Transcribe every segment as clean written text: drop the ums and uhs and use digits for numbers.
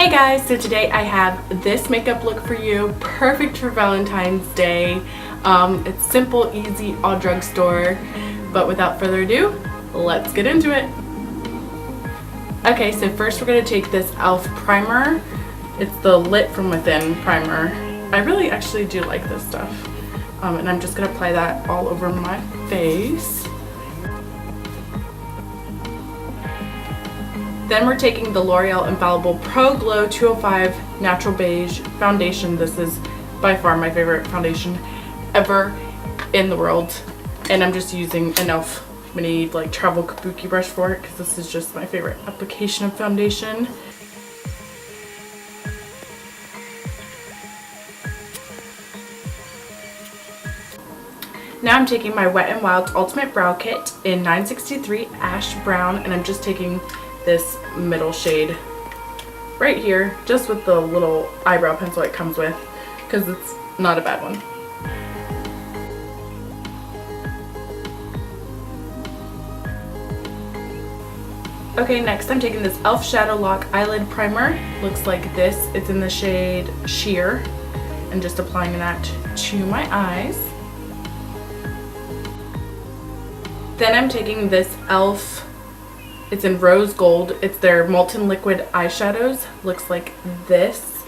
Hey guys, so today I have this makeup look for you, perfect for Valentine's Day. It's simple, easy, all drugstore, but without further ado, let's get into it. Okay, so first we're going to take this E.L.F. primer. It's the Lit from Within primer. I really actually do like this stuff. And I'm just going to apply that all over my face. Then we're taking the L'Oreal Infallible Pro Glow 205 Natural Beige Foundation. This is by far my favorite foundation ever in the world. And I'm just using an E.L.F. mini like travel kabuki brush for it because this is just my favorite application of foundation. Now I'm taking my Wet n Wild Ultimate Brow Kit in 963 Ash Brown, and I'm just taking this middle shade right here, just with the little eyebrow pencil it comes with, because it's not a bad one. Okay, next I'm taking this E.L.F. Shadow Lock Eyelid Primer. Looks like this. It's in the shade Sheer, and just applying that to my eyes. Then I'm taking this E.L.F. It's in Rose Gold. It's their Molten Liquid Eyeshadows. Looks like this.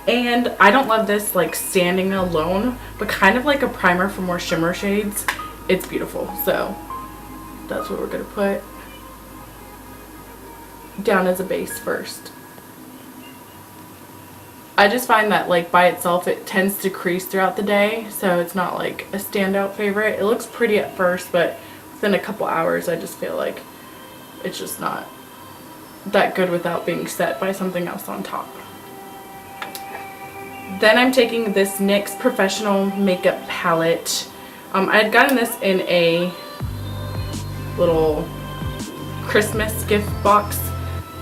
And I don't love this like standing alone, but kind of like a primer for more shimmer shades. It's beautiful. So that's what we're going to put down as a base first. I just find that like by itself it tends to crease throughout the day, so it's not like a standout favorite. It looks pretty at first, but within a couple hours I just feel like it's just not that good without being set by something else on top. Then I'm taking this NYX Professional Makeup Palette. I had gotten this in a little Christmas gift box,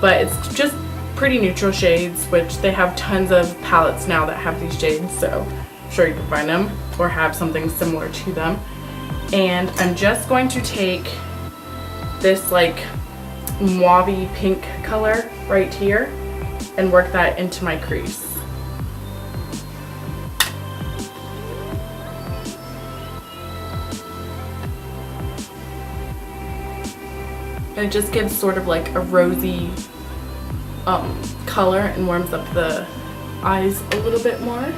but it's just pretty neutral shades, which they have tons of palettes now that have these shades, so I'm sure you can find them or have something similar to them. And I'm just going to take this like mauve pink color right here and work that into my crease. And it just gives sort of like a rosy color and warms up the eyes a little bit more.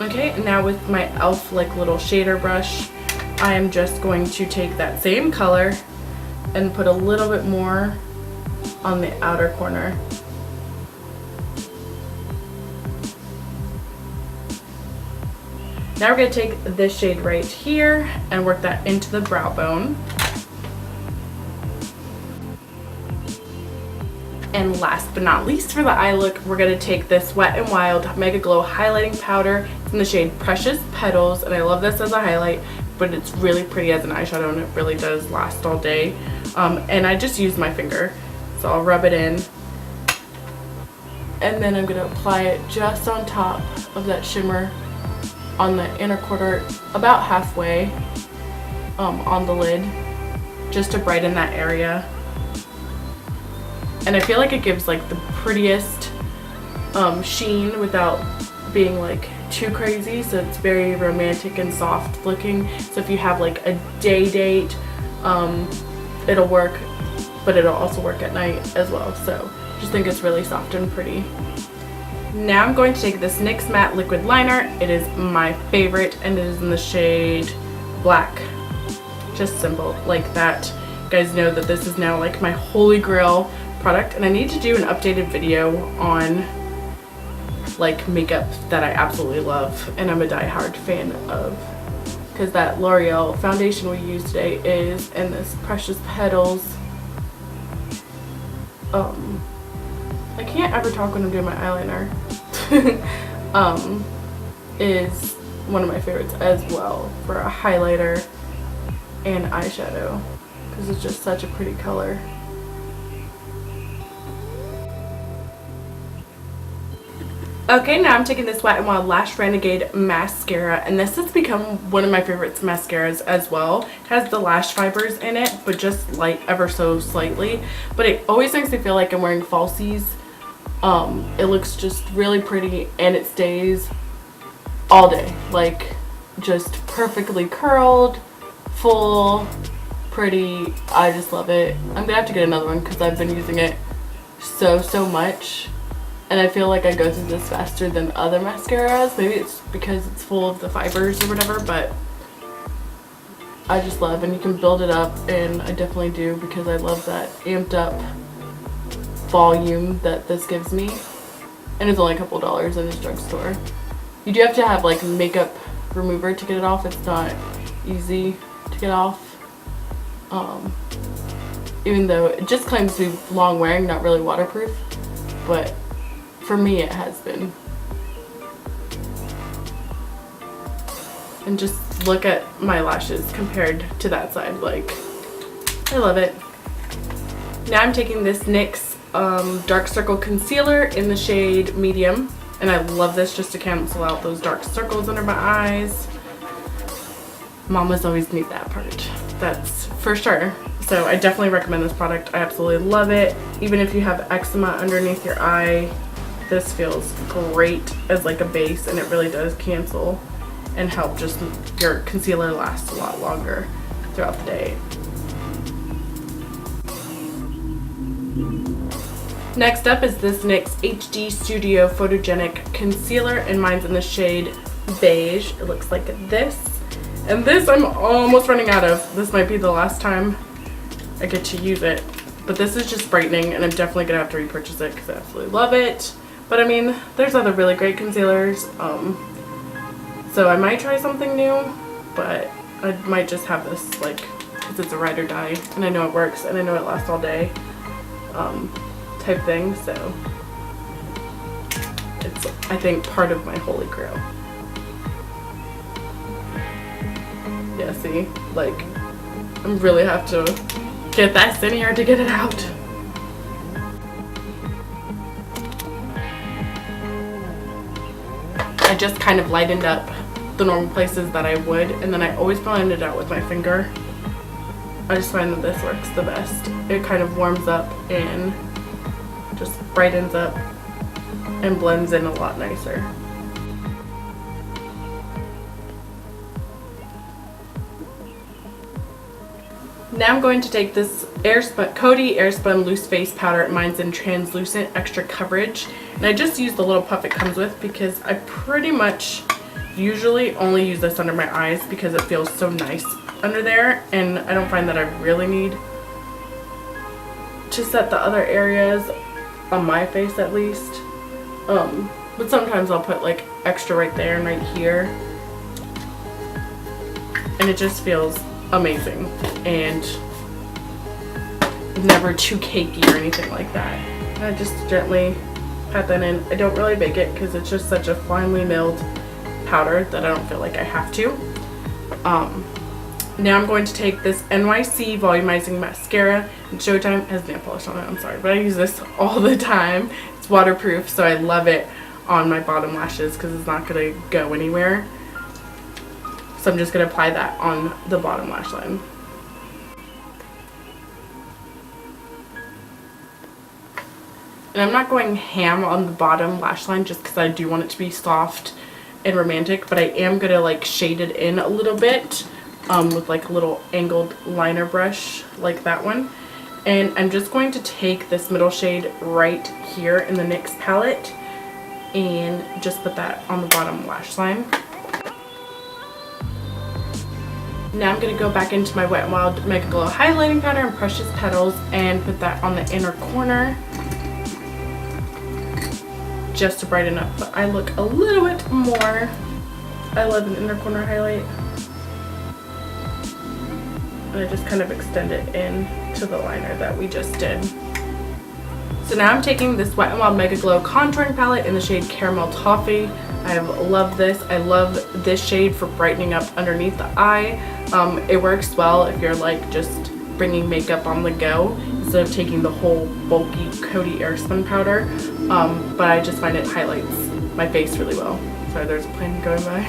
Okay, and now with my E.L.F. like little shader brush, I am just going to take that same color and put a little bit more on the outer corner. Now we're going to take this shade right here and work that into the brow bone. And last but not least for the eye look, we're going to take this Wet n Wild Mega Glow Highlighting Powder in the shade Precious Petals, and I love this as a highlight, but it's really pretty as an eyeshadow and it really does last all day. And I just use my finger, so I'll rub it in and then I'm going to apply it just on top of that shimmer on the inner quarter, about halfway on the lid, just to brighten that area. And I feel like it gives like the prettiest sheen without being like too crazy, so it's very romantic and soft looking. So if you have like a day date, it'll work, but it'll also work at night as well. So just think it's really soft and pretty. Now I'm going to take this NYX Matte Liquid Liner. It is my favorite and it is in the shade Black. Just simple like that. You guys know that this is now like my holy grail product, and I need to do an updated video on like makeup that I absolutely love and I'm a die-hard fan of, because that L'Oreal foundation we use today is in this Precious Petals. I can't ever talk when I'm doing my eyeliner. Is one of my favorites as well for a highlighter and eyeshadow because it's just such a pretty color. Okay, now I'm taking this Wet n Wild Lash Renegade mascara, and this has become one of my favorite mascaras as well. It has the lash fibers in it, but just light, ever so slightly. But it always makes me feel like I'm wearing falsies It looks just really pretty and it stays all day, like just perfectly curled, full, pretty. I just love it. I'm gonna have to get another one because I've been using it so much, and I feel like I go through this faster than other mascaras. Maybe it's because it's full of the fibers or whatever, but I just love, and you can build it up, and I definitely do because I love that amped up volume that this gives me. And it's only a couple dollars in this drugstore. You do have to have like makeup remover to get it off. It's not easy to get off, even though it just claims to be long wearing, not really waterproof, but for me it has been. And just look at my lashes compared to that side, like I love it. Now I'm taking this NYX dark circle concealer in the shade medium, and I love this just to cancel out those dark circles under my eyes. Mamas always need that part, that's for sure. So I definitely recommend this product. I absolutely love it. Even if you have eczema underneath your eye, this feels great as like a base, and it really does cancel and help just your concealer last a lot longer throughout the day. Next up is this NYX HD Studio Photogenic Concealer, and mine's in the shade beige. It looks like this. And this I'm almost running out of. This might be the last time I get to use it. But this is just brightening, and I'm definitely going to have to repurchase it because I absolutely love it. But I mean, there's other really great concealers. So I might try something new, but I might just have this, like, because it's a ride or die, and I know it works, and I know it lasts all day, type thing. So it's, I think, part of my holy grail. Yeah, see, like, I really have to get that in here to get it out. I just kind of lightened up the normal places that I would, and then I always blend it out with my finger. I just find that this works the best. It kind of warms up and just brightens up and blends in a lot nicer. Now I'm going to take this Coty Airspun Loose Face Powder. Mine's in Translucent Extra Coverage. And I just used the little puff it comes with because I pretty much usually only use this under my eyes because it feels so nice under there. And I don't find that I really need to set the other areas on my face, at least. But sometimes I'll put like extra right there and right here. And it just feels amazing and never too cakey or anything like that. I just gently pat that in. I don't really bake it because it's just such a finely milled powder that I don't feel like I have to. Now I'm going to take this NYC Volumizing Mascara. And Showtime has nail polish on it, I'm sorry, but I use this all the time. It's waterproof, so I love it on my bottom lashes because it's not going to go anywhere. So I'm just going to apply that on the bottom lash line. And I'm not going ham on the bottom lash line just because I do want it to be soft and romantic, but I am going to like shade it in a little bit with like a little angled liner brush like that one. And I'm just going to take this middle shade right here in the NYX palette and just put that on the bottom lash line. Now I'm going to go back into my Wet n Wild MEGAGLO highlighting powder and Precious Petals and put that on the inner corner just to brighten up. But I look a little bit more. I love an inner corner highlight. And I just kind of extend it in to the liner that we just did. So now I'm taking this Wet n Wild MEGAGLO contouring palette in the shade Caramel Toffee. I love this. I love this shade for brightening up underneath the eye. It works well if you're like just bringing makeup on the go instead of taking the whole bulky Coty Airspun powder. But I just find it highlights my face really well. Sorry, there's a plane going by.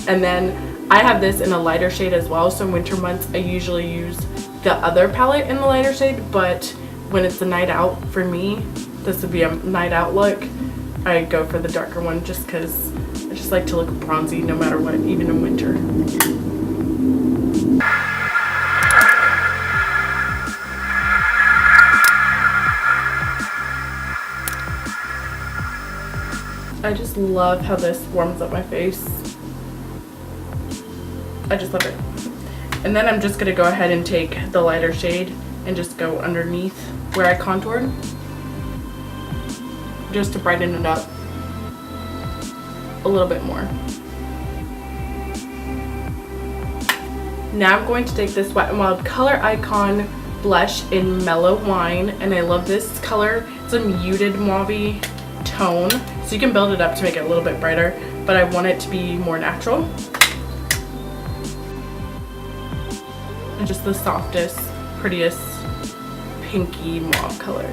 And then I have this in a lighter shade as well. So in winter months, I usually use the other palette in the lighter shade, but when it's the night out for me, this would be a night out look, I go for the darker one just because I just like to look bronzy no matter what, even in winter. I just love how this warms up my face. I just love it. And then I'm just going to go ahead and take the lighter shade and just go underneath where I contoured, just to brighten it up a little bit more. Now I'm going to take this Wet n Wild Color Icon blush in Mellow Wine, and I love this color. It's a muted mauve tone, so you can build it up to make it a little bit brighter, but I want it to be more natural. And just the softest, prettiest pinky mauve color.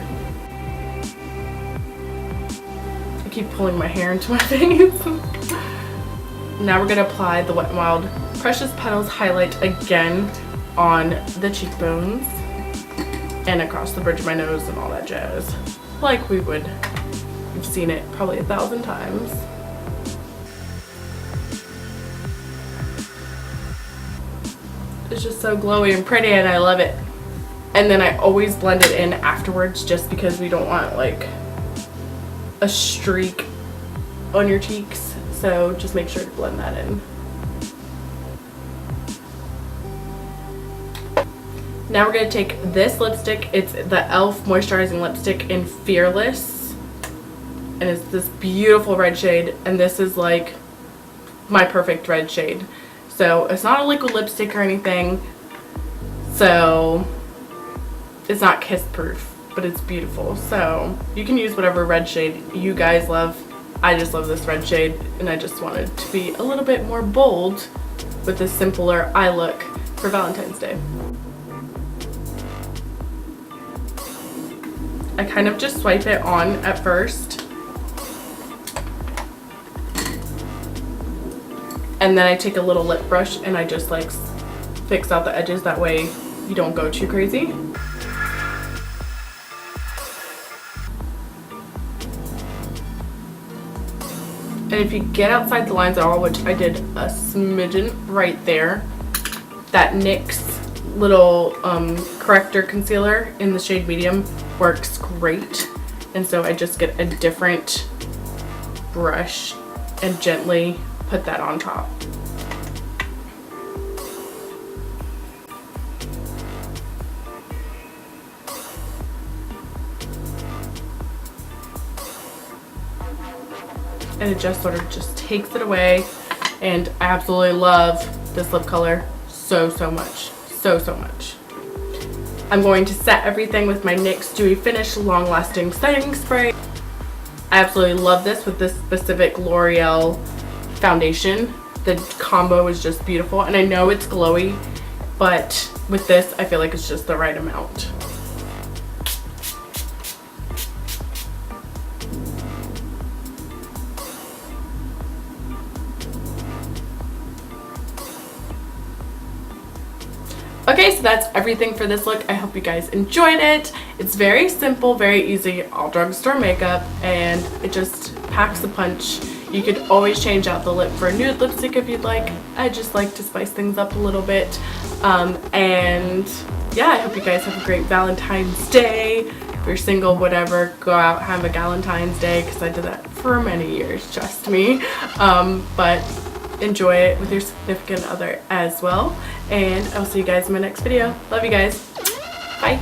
I keep pulling my hair into my face. Now we're going to apply the Wet n Wild Precious Petals highlight again on the cheekbones and across the bridge of my nose and all that jazz, like we would. You've seen it probably 1,000 times. It's just so glowy and pretty, and I love it. And then I always blend it in afterwards, just because we don't want like a streak on your cheeks. So just make sure to blend that in. Now we're going to take this lipstick. It's the E.L.F. moisturizing lipstick in Fearless. And it's this beautiful red shade, and this is like my perfect red shade. So it's not a liquid lipstick or anything, so it's not kiss proof, but it's beautiful. So you can use whatever red shade you guys love. I just love this red shade, and I just wanted to be a little bit more bold with this simpler eye look for Valentine's Day. I kind of just swipe it on at first, and then I take a little lip brush and I just like fix out the edges, that way you don't go too crazy. And if you get outside the lines at all, which I did a smidgen right there, that NYX little corrector concealer in the shade medium works great. And so I just get a different brush and gently put that on top. And it just sort of just takes it away, and I absolutely love this lip color so much, so much. I'm going to set everything with my NYX Dewy Finish Long Lasting Setting Spray. I absolutely love this with this specific L'Oreal foundation. The combo is just beautiful, and I know it's glowy, but with this I feel like it's just the right amount. Okay, so that's everything for this look. I hope you guys enjoyed it. It's very simple, very easy, all drugstore makeup, and it just packs a punch. You could always change out the lip for a nude lipstick if you'd like. I just like to spice things up a little bit. And yeah, I hope you guys have a great Valentine's Day. If you're single, whatever, go out, have a Valentine's Day, because I did that for many years, trust me. But enjoy it with your significant other as well. And I'll see you guys in my next video. Love you guys. Bye.